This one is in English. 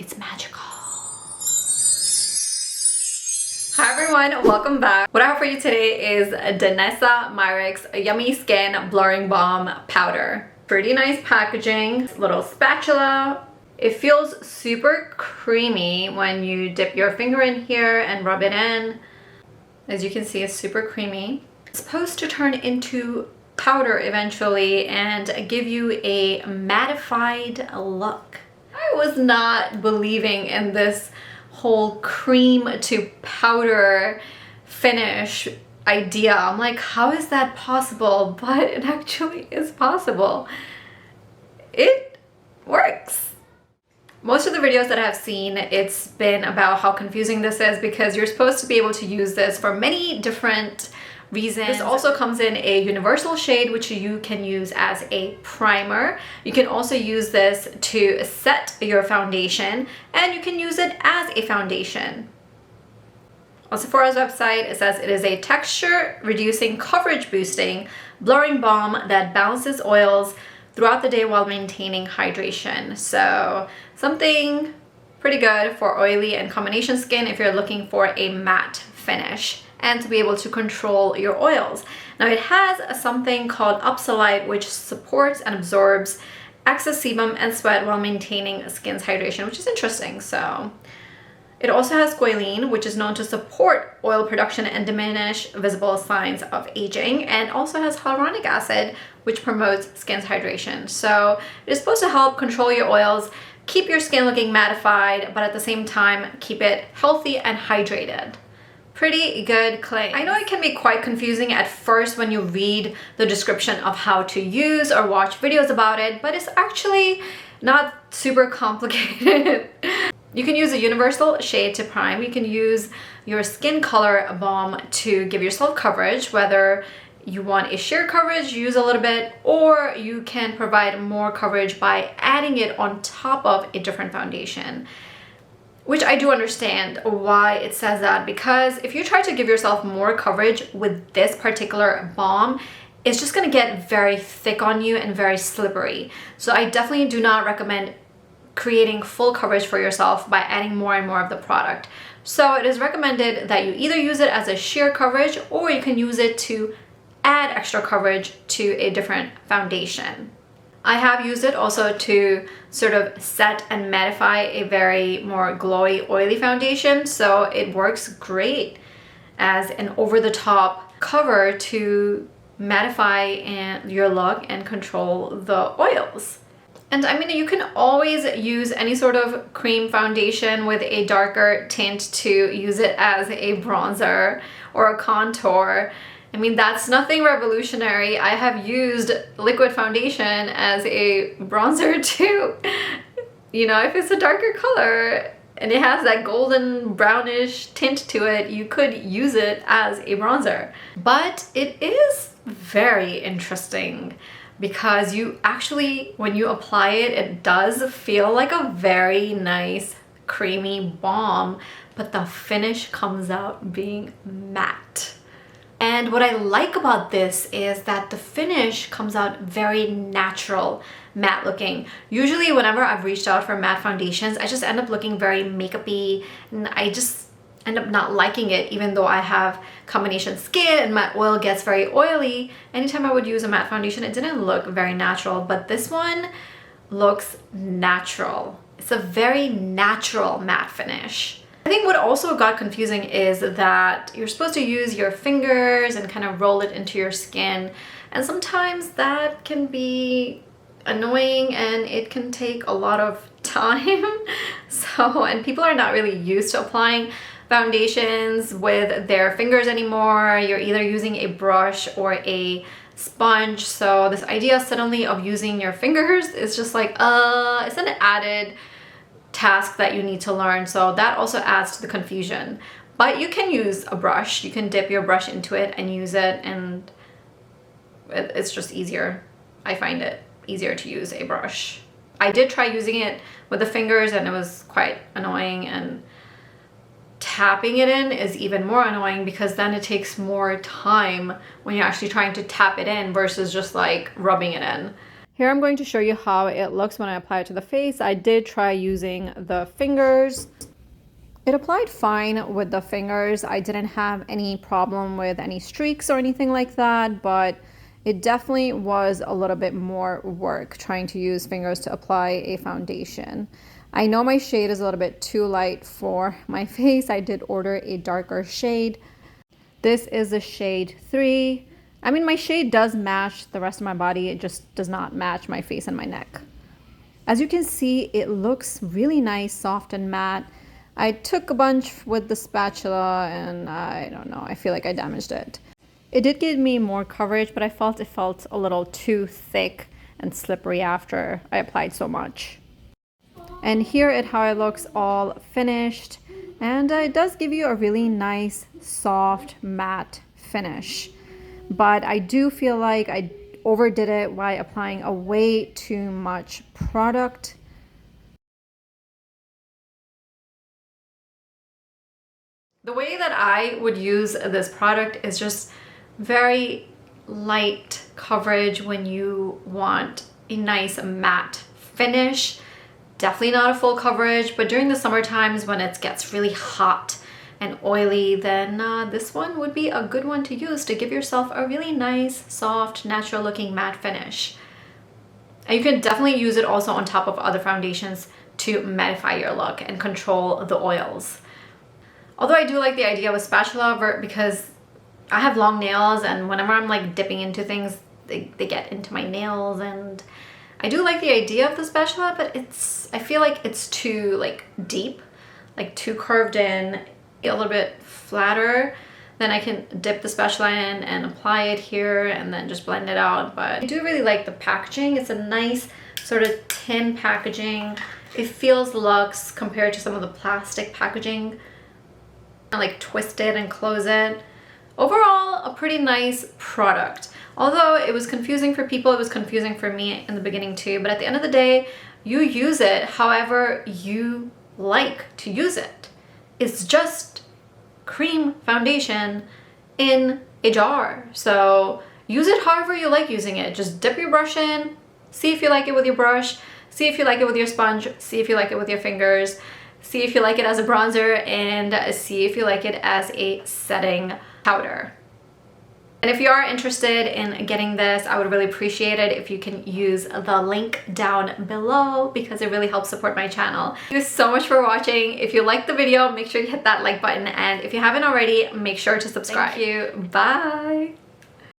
It's magical. Hi everyone, welcome back. What I have for you today is Danessa Myricks Yummy Skin Blurring Balm Powder. Pretty nice packaging, little spatula. It feels super creamy when you dip your finger in here and rub it in. As you can see, it's super creamy. It's supposed to turn into powder eventually and give you a mattified look. I was not believing in this whole cream to powder finish idea. I'm like, how is that possible? But it actually is possible. It works. Most of the videos that I've seen, it's been about how confusing this is because you're supposed to be able to use this for many different reasons. This also comes in a universal shade, which you can use as a primer. You can also use this to set your foundation, and you can use it as a foundation. On Sephora's website, it says it is a texture reducing, coverage boosting, blurring balm that balances oils throughout the day while maintaining hydration. So something pretty good for oily and combination skin if you're looking for a matte finish and to be able to control your oils. Now it has something called Upsolite, which supports and absorbs excess sebum and sweat while maintaining skin's hydration, which is interesting. So it also has squalene, which is known to support oil production and diminish visible signs of aging, and also has hyaluronic acid, which promotes skin's hydration. So it is supposed to help control your oils, keep your skin looking mattified, but at the same time, keep it healthy and hydrated. Pretty good claim. I know it can be quite confusing at first when you read the description of how to use or watch videos about it, but it's actually not super complicated. You can use a universal shade to prime. You can use your skin color balm to give yourself coverage, whether you want a sheer coverage, use a little bit, or you can provide more coverage by adding it on top of a different foundation. Which I do understand why it says that, because if you try to give yourself more coverage with this particular balm, it's just gonna get very thick on you and very slippery. So I definitely do not recommend creating full coverage for yourself by adding more and more of the product. So it is recommended that you either use it as a sheer coverage or you can use it to add extra coverage to a different foundation. I have used it also to sort of set and mattify a very more glowy, oily foundation, so it works great as an over-the-top cover to mattify your look and control the oils. And I mean, you can always use any sort of cream foundation with a darker tint to use it as a bronzer or a contour. I mean, that's nothing revolutionary. I have used liquid foundation as a bronzer too. You know, if it's a darker color and it has that golden brownish tint to it, you could use it as a bronzer. But it is very interesting because you actually, when you apply it, it does feel like a very nice creamy balm, but the finish comes out being matte. And what I like about this is that the finish comes out very natural, matte looking. Usually whenever I've reached out for matte foundations, I just end up looking very makeup-y, and I just end up not liking it even though I have combination skin and my oil gets very oily. Anytime I would use a matte foundation, it didn't look very natural, but this one looks natural. It's a very natural matte finish. I think what also got confusing is that you're supposed to use your fingers and kind of roll it into your skin, and sometimes that can be annoying and it can take a lot of time. And people are not really used to applying foundations with their fingers anymore. You're either using a brush or a sponge, so this idea suddenly of using your fingers is just like, it's an added task that you need to learn, so that also adds to the confusion. But you can use a brush. You can dip your brush into it and use it, and it's just easier. I find it easier to use a brush. I did try using it with the fingers and it was quite annoying, and tapping it in is even more annoying because then it takes more time when you're actually trying to tap it in versus just like rubbing it in. Here I'm going to show you how it looks when I apply it to the face. I did try using the fingers. It applied fine with the fingers. I didn't have any problem with any streaks or anything like that, but it definitely was a little bit more work trying to use fingers to apply a foundation. I know my shade is a little bit too light for my face. I did order a darker shade. This is the shade 3. I mean, my shade does match the rest of my body. It just does not match my face and my neck. As you can see, it looks really nice, soft and matte. I took a bunch with the spatula and I don't know, I feel like I damaged it. It did give me more coverage, but I felt it felt a little too thick and slippery after I applied so much. And here is how it looks all finished. And it does give you a really nice, soft, matte finish. But I do feel like I overdid it by applying a way too much product. The way that I would use this product is just very light coverage when you want a nice matte finish. Definitely not a full coverage, but during the summer times when it gets really hot and oily, then this one would be a good one to use to give yourself a really nice, soft, natural looking matte finish. And you can definitely use it also on top of other foundations to mattify your look and control the oils. Although I do like the idea of a spatula because I have long nails, and whenever I'm like dipping into things, they get into my nails, and I do like the idea of the spatula, but I feel like it's too like deep, like too curved in, a little bit flatter. Then I can dip the spatula in and apply it here and then just blend it out. But I do really like the packaging. It's a nice sort of tin packaging. It feels luxe compared to some of the plastic packaging. I like twist it and close it. Overall, a pretty nice product. Although it was confusing for people, it was confusing for me in the beginning too, but at the end of the day, you use it however you like to use it. It's just cream foundation in a jar. So use it however you like using it. Just dip your brush in, see if you like it with your brush, see if you like it with your sponge, see if you like it with your fingers, see if you like it as a bronzer, and see if you like it as a setting powder. And if you are interested in getting this, I would really appreciate it if you can use the link down below because it really helps support my channel. Thank you so much for watching. If you liked the video, make sure you hit that like button, and if you haven't already, make sure to subscribe. Thank you. Bye.